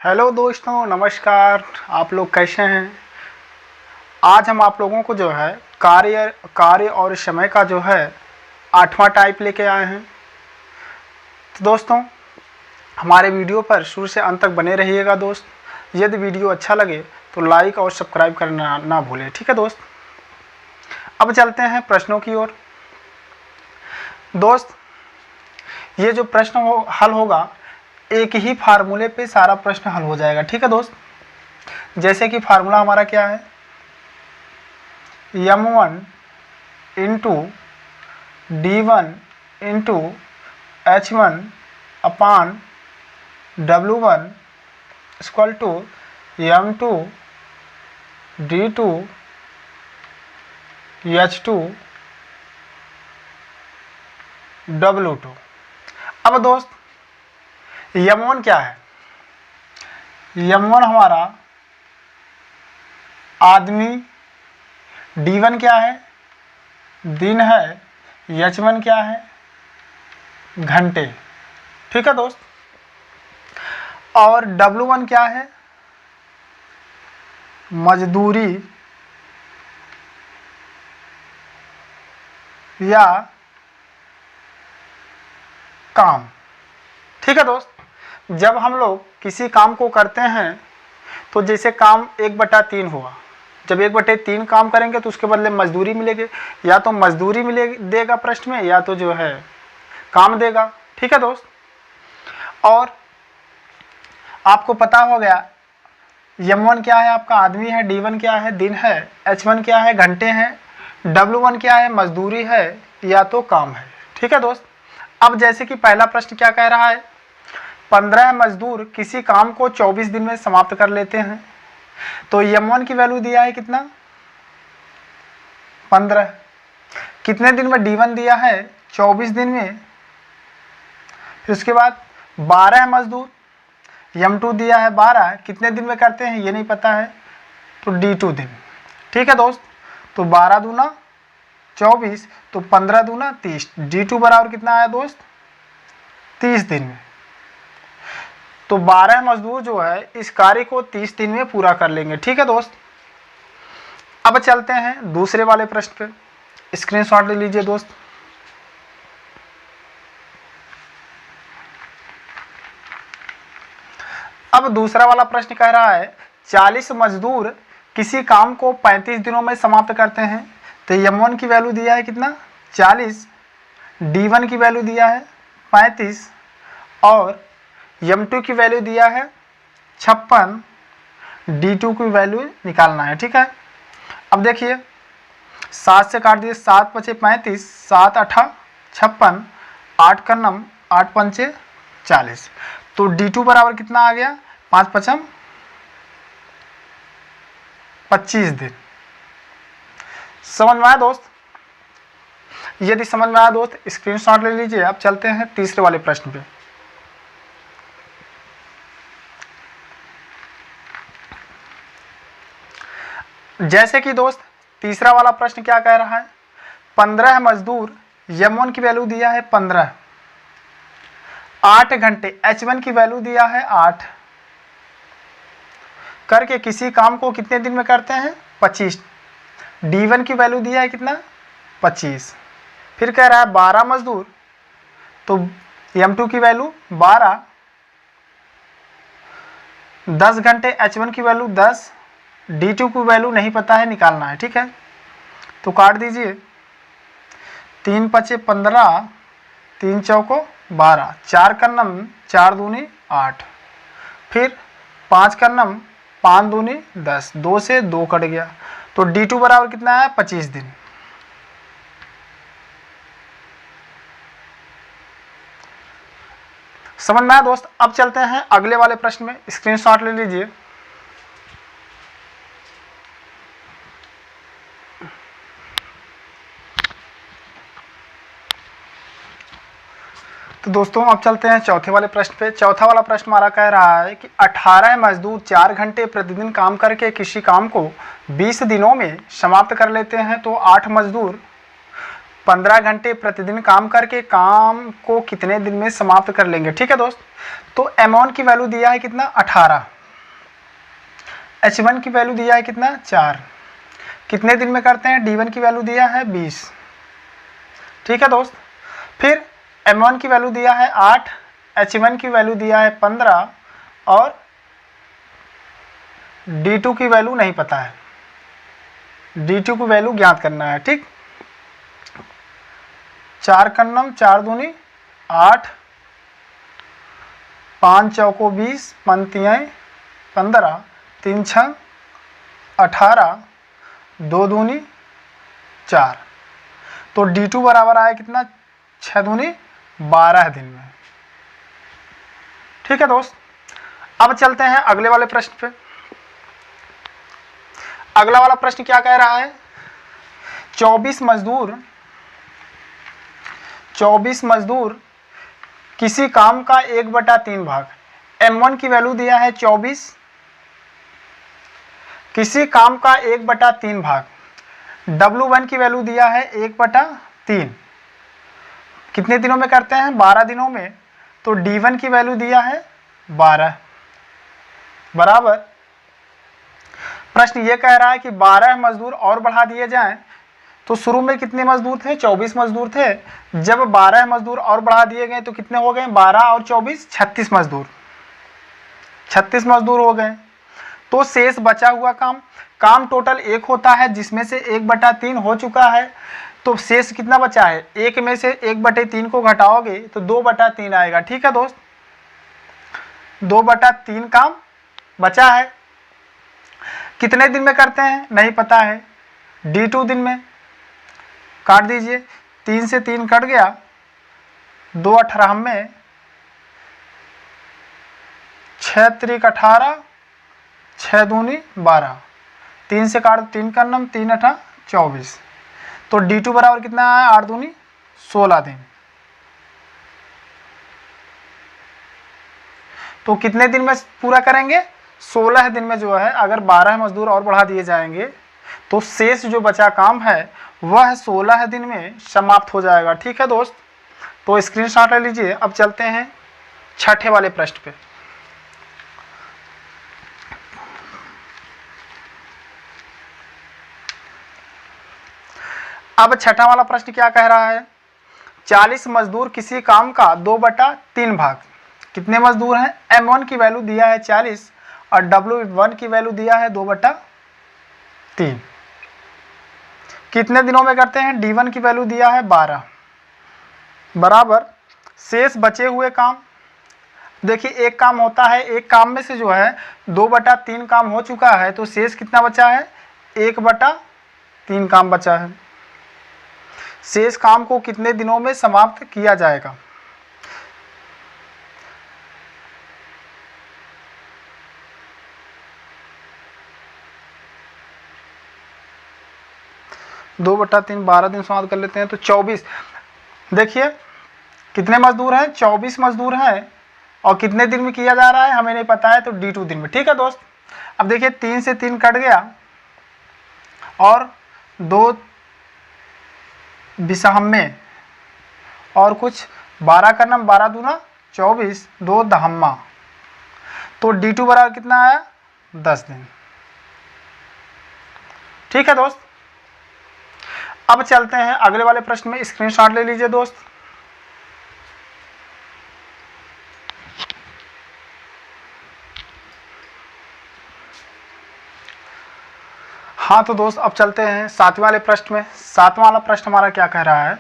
Hello दोस्तों, नमस्कार। आप लोग कैसे हैं? आज हम आप लोगों को जो है कार्य और समय का जो है 8वां टाइप लेके आए हैं। तो दोस्तों, हमारे वीडियो पर शुरू से अंत तक बने रहिएगा दोस्त। यदि वीडियो अच्छा लगे तो लाइक और सब्सक्राइब करना ना भूलें, ठीक है दोस्त। अब चलते हैं प्रश्नों की ओर। दोस्त, ये जो प्रश्न हल होगा, एक ही फार्मूले पे सारा प्रश्न हल हो जाएगा, ठीक है दोस्त। जैसे कि फार्मूला हमारा क्या है, m1 into d1 into h1 upon w1 equal to m2 d2 h2 w2। अब दोस्त, m1 क्या है? m1 हमारा आदमी, d1 क्या है? दिन है, h1 क्या है? घंटे, ठीक है दोस्त। और w1 क्या है? मजदूरी या काम, ठीक है दोस्त। जब हम लोग किसी काम को करते हैं तो जैसे काम 1/3 हुआ, जब 1/3 काम करेंगे तो उसके बदले मजदूरी मिलेगी। या तो मजदूरी देगा प्रश्न में, या तो जो है काम देगा, ठीक है दोस्त। और आपको पता हो गया m1 क्या है? आपका आदमी है, d1 क्या है? दिन है, h1 क्या है? घंटे हैं, w1 क्या है? मजदूरी है या तो काम है, ठीक है दोस्त। अब जैसे कि पहला प्रश्न क्या कह रहा है, 15 मजदूर किसी काम को 24 दिन में समाप्त कर लेते हैं। तो m1 की वैल्यू दिया है कितना? 15। कितने दिन में d1 दिया है? 24 दिन में। फिर उसके बाद 12 मजदूर, m2 दिया है 12, कितने दिन में करते हैं ये नहीं पता है, तो d2 दिन, ठीक है दोस्त। तो 12 दूना 24, तो 15 दूना 30, d2 बराबर कितना आया दोस्त? 30 दिन में। तो 12 मजदूर जो है इस कार्य को 30 दिन में पूरा कर लेंगे, ठीक है दोस्त। अब चलते हैं दूसरे वाले प्रश्न पे, स्क्रीनशॉट ले लीजिए दोस्त। अब दूसरा वाला प्रश्न कह रहा है 40 मजदूर किसी काम को 35 दिनों में समाप्त करते हैं। तो m1 की वैल्यू दिया है कितना? 40, d1 की वैल्यू दिया है 35 और m2 की वैल्यू दिया है 56, d2 की वैल्यू निकालना है, ठीक है। अब देखिए 7 से काट दिए, 7 × 5 = 35, 7 × 8 = 56, 8 × 9 = 8 × 5 = 40। तो d2 बराबर कितना आ गया? 5 × 5 = 25 दिन। समझ में आया दोस्त? यदि समझ में आया दोस्त स्क्रीनशॉट ले लीजिए। अब चलते हैं तीसरे वाले प्रश्न पे। जैसे कि दोस्त तीसरा वाला प्रश्न क्या कह रहा है, 15 मजदूर, m1 की वैल्यू दिया है 15, 8 घंटे, h1 की वैल्यू दिया है 8, करके किसी काम को कितने दिन में करते हैं? 25। d1 की वैल्यू दिया है कितना? 25। फिर कह रहा है 12 मजदूर, तो m2 की वैल्यू 12, 10 घंटे, h1 की वैल्यू 10, d2 की वैल्यू नहीं पता है, निकालना है, ठीक है। तो काट दीजिए, 3 × 5 = 15, 3 × 4 = 12, 4 × 9 = 4 दूनी 8, फिर 5 × 9 = 5 दूनी 10, 2 से 2 कट गया। तो d2 बराबर कितना है? 25 दिन। समझ में आया दोस्त? अब चलते हैं अगले वाले प्रश्न में, स्क्रीनशॉट ले लीजिए। तो दोस्तों अब चलते हैं चौथे वाले प्रश्न पे। चौथा वाला प्रश्न हमारा कह रहा है कि 18 मजदूर 4 घंटे प्रतिदिन काम करके किसी काम को 20 दिनों में समाप्त कर लेते हैं। तो 8 मजदूर 15 घंटे प्रतिदिन काम करके काम को कितने दिन में समाप्त कर लेंगे। ठीक है दोस्त, तो M1 की वैल्यू दिया है कितना 18, H1 की वैल्यू दिया है कितना 4, कितने दिन में करते हैं। D1 की वैल्यू दिया है 20। ठीक है दोस्त, फिर M1 की वैल्यू दिया है 8, H1 की वैल्यू दिया है 15 और D2 की वैल्यू नहीं पता है, D2 की वैल्यू ज्ञात करना है। ठीक, 4 कन्नम 4 दूनी 8, 5 चौको 20, पंक्तियाँ 15, 3 छंग 18, 2 दूनी 4, तो D2 बराबर आया कितना 6 दूनी 12 दिन में। ठीक है दोस्त, अब चलते हैं अगले वाले प्रश्न पे। अगला वाला प्रश्न क्या कह रहा है, 24 मजदूर किसी काम का 1/3 भाग, M1 की वैल्यू दिया है 24, किसी काम का 1/3 भाग, W1 की वैल्यू दिया है 1/3, कितने दिनों में करते हैं 12 दिनों में, तो D1 की वैल्यू दिया है 12 बराबर। प्रश्न ये कह रहा है कि 12 मजदूर और बढ़ा दिए जाएं, तो शुरू में कितने मजदूर थे 24 मजदूर थे, जब 12 मजदूर और बढ़ा दिए गए तो कितने हो गए 12 और 24 36 मजदूर, 36 मजदूर हो गए। तो शेष बचा हुआ काम टोटल 1 होता है, जिसमें से 1/3 हो चुका है, तो शेष कितना बचा है, 1 में से 1/3 को घटाओगे तो 2/3 आएगा। ठीक है दोस्त, 2/3 काम बचा है, कितने दिन में करते हैं नहीं पता है, D2 दिन में काट दीजिए, 3 से 3 कट गया, 2 18 में 6 त्रिक 18, 6 दूनी 12, 3 से काट 3 का नम 3 8 24, तो D2 बराबर कितना है 8 दूनी 16 दिन। तो कितने दिन में पूरा करेंगे 16 दिन में जो है, अगर 12 मजदूर और बढ़ा दिए जाएंगे तो शेष जो बचा काम है वह 16 दिन में समाप्त हो जाएगा। ठीक है दोस्त, तो स्क्रीनशॉट ले लीजिए। अब चलते हैं छठे वाले प्रश्न पे। अब छठा वाला प्रश्न क्या कह रहा है, 40 मजदूर किसी काम का 2/3 भाग, कितने मजदूर हैं, M1 की वैल्यू दिया है 40 और W1 की वैल्यू दिया है 2/3, कितने दिनों में करते हैं, D1 की वैल्यू दिया है 12 बराबर। शेष बचे हुए काम, देखिए एक काम होता है, एक काम में से जो है 2/3 काम हो चुका है, तो शेष कितना बचा है 1/3 काम बचा है। शेष काम को कितने दिनों में समाप्त किया जाएगा, दो बटा 3 12 दिन समाप्त कर लेते हैं, तो 24। देखिए कितने मजदूर हैं 24 मजदूर हैं, और कितने दिन में किया जा रहा है हमें नहीं पता है, तो D2 दिन में। ठीक है दोस्त, अब देखिए 3 से 3 कट गया और 2 बिसहम में और कुछ 12 का नाम 12 दूना 24, 2 दहम्मा, तो D2 बराबर कितना आया 10 दिन। ठीक है दोस्त, अब चलते हैं अगले वाले प्रश्न में, स्क्रीनशॉट ले लीजिए दोस्त। हाँ तो दोस्त अब चलते हैं 7वें वाले प्रश्न में। 7वां वाला प्रश्न हमारा क्या कह रहा है,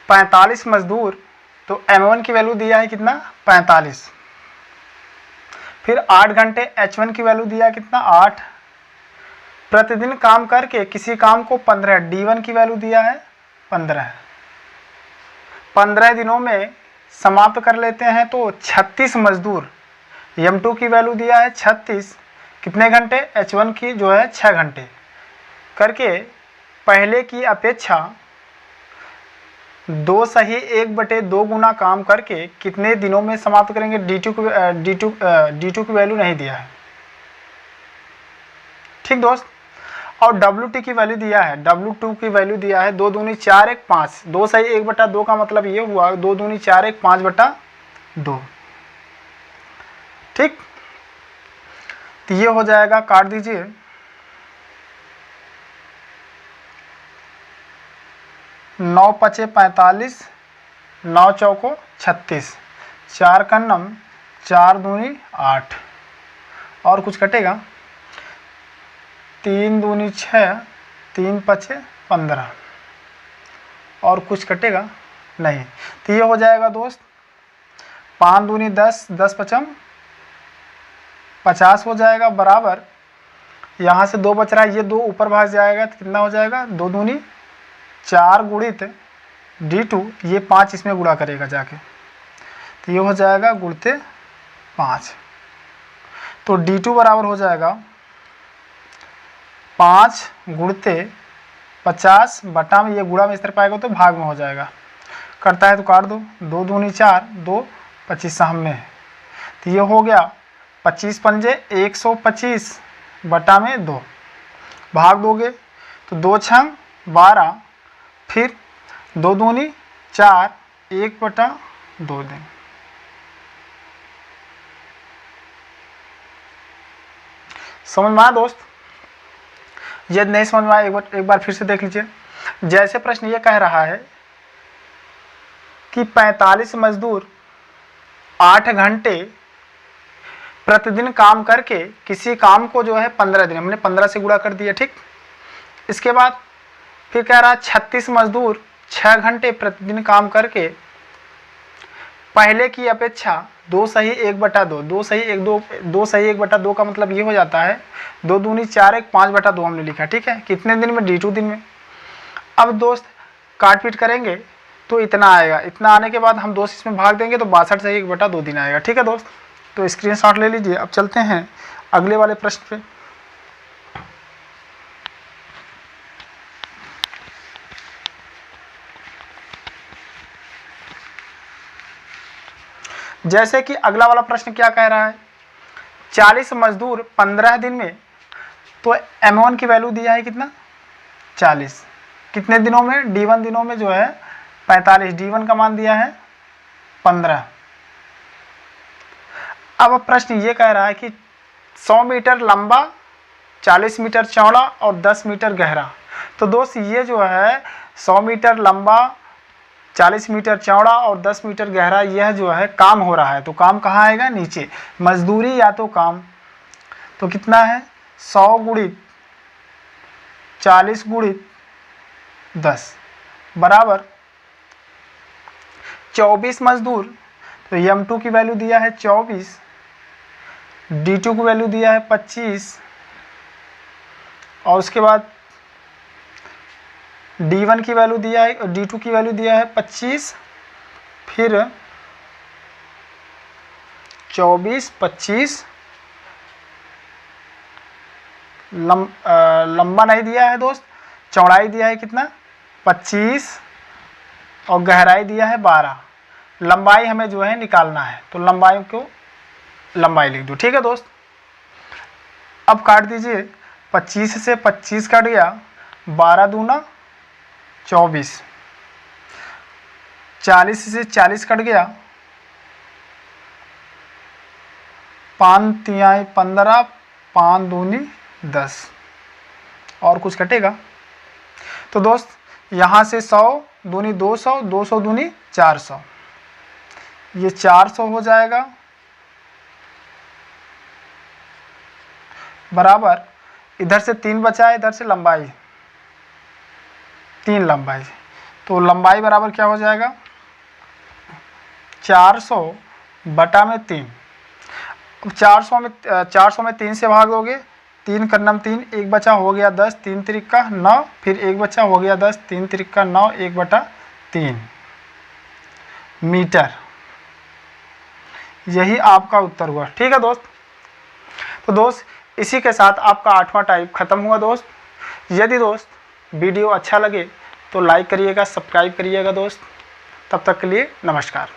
45 मजदूर, तो M1 की वैल्यू दिया है कितना 45, फिर 8 घंटे H1 की वैल्यू दिया है कितना 8, प्रतिदिन काम करके किसी काम को 15, D1 की वैल्यू दिया है 15 दिनों में समाप्त कर लेते हैं, तो 36 मजदूर, M2 की वैल्यू दिया है 36, कितने घंटे H1 की जो है 6 घंटे करके पहले की अपेक्षा 2 सही 1/2 गुना काम करके कितने दिनों में समाप्त करेंगे। D2 की वैल्यू नहीं दिया है। ठीक दोस्त, और WT की वैल्यू दिया है, W2 की वैल्यू दिया है 2 दूनी 4 1 5, 2 सही 1/2 का मतलब ये हुआ 2 दूनी 4 1 5/2। ठीक, तो ये हो जाएगा, काट दीजिए। नौ पचे 45, 9 चौको 36, 4 कन्नम 4 दूनी 8, और कुछ कटेगा, 3 दूनी 6, 3 पचे 15, और कुछ कटेगा नहीं। तो ये हो जाएगा दोस्त 5 दूनी 10, 10 पचम 50 हो जाएगा, बराबर यहाँ से 2 बच रहा है, ये 2 ऊपर भाग जाएगा तो कितना हो जाएगा, 2 दूनी 4 गुणित D2, ये 5 इसमें गुणा करेगा जाके, तो ये हो जाएगा गुणते 5। तो D2 बराबर हो जाएगा 5 गुणते 50 बटा में, ये गुणा में इस तरह पाएगा तो भाग में हो जाएगा, करता है तो काट दो, 2 दूनी 4, 2 25 साम में, तो ये हो गया 25 पंजे 125 बटा में 2, भाग दोगे तो 2 छंग 12, फिर 2 दूनी 4, 1/2 दें। समझ में आया दोस्त? यदि नहीं समझ में आया एक बार फिर से देख लीजिए। जैसे प्रश्न ये कह रहा है कि 45 मजदूर 8 घंटे प्रतिदिन काम करके किसी काम को जो है 15 दिन, हमने 15 से गुणा कर दिया। ठीक, इसके बाद फिर कह रहा है 36 मजदूर 6 घंटे प्रतिदिन काम करके पहले की अपेक्षा 2 सही 1/2, 2 सही 1/2 का मतलब ये हो जाता है 2 दूनी 4 1 5/2 हमने लिखा। ठीक है, कितने दिन में, D2 दिन में। अब दोस्त काट पीट करेंगे तो इतना आएगा, इतना आने के बाद हम 2 से इसमें भाग देंगे तो 62 सही 1/2 दिन आएगा। ठीक है दोस्त, तो स्क्रीनशॉट ले लीजिए। अब चलते हैं अगले वाले प्रश्न पे। जैसे कि अगला वाला प्रश्न क्या कह रहा है, 40 मजदूर 15 दिन में, तो M1 की वैल्यू दिया है कितना, 40, कितने दिनों में, D1 दिनों में जो है 45, D1 का मान दिया है 15। अब प्रश्न ये कह रहा है कि 100 मीटर लंबा, 40 मीटर चौड़ा और 10 मीटर गहरा। तो दोस्त ये जो है 100 मीटर लंबा, 40 मीटर चौड़ा और 10 मीटर गहरा, यह जो है काम हो रहा है। तो काम कहाँ आएगा, नीचे, मजदूरी या तो काम। तो कितना है, 100 गुणित 40 गुणित 10 बराबर 24 मजदूर। तो M2 की वैल्यू दिया है 24, D2 की वैल्यू दिया है 25, और उसके बाद D1 की वैल्यू दिया है, D2 की वैल्यू दिया है 25, फिर 24 25, लंबा नहीं दिया है दोस्त, चौड़ाई दिया है कितना 25 और गहराई दिया है 12। लंबाई हमें जो है निकालना है, तो लंबाई को लंबाई लिख दो। ठीक है दोस्त, अब काट दीजिए, 25 से 25 कट गया, 12 दूना 24, 40 से 40 कट गया, 5 तिहाई 15, 5 दूनी 10, और कुछ कटेगा। तो दोस्त यहाँ से 100 दूनी 200, 200 दूनी 400, ये 400 हो जाएगा, बराबर इधर से 3 बचा है, इधर से लंबाई 3 लंबाई, तो लंबाई बराबर क्या हो जाएगा, 400 बटा में 3। 400 में 3 से भाग दोगे, 3 कर्नम 3, 1 बचा हो गया 10, 3 तिरिक्का 9, फिर 1 बचा हो गया 10, 3 तिरिक्का 9, 1/3 मीटर। यही आपका उत्तर हुआ। ठीक है दोस्त, तो दोस्त इसी के साथ आपका 8वां टाइप खत्म हुआ दोस्त। यदि दोस्त वीडियो अच्छा लगे तो लाइक करिएगा, सब्सक्राइब करिएगा दोस्त। तब तक के लिए नमस्कार।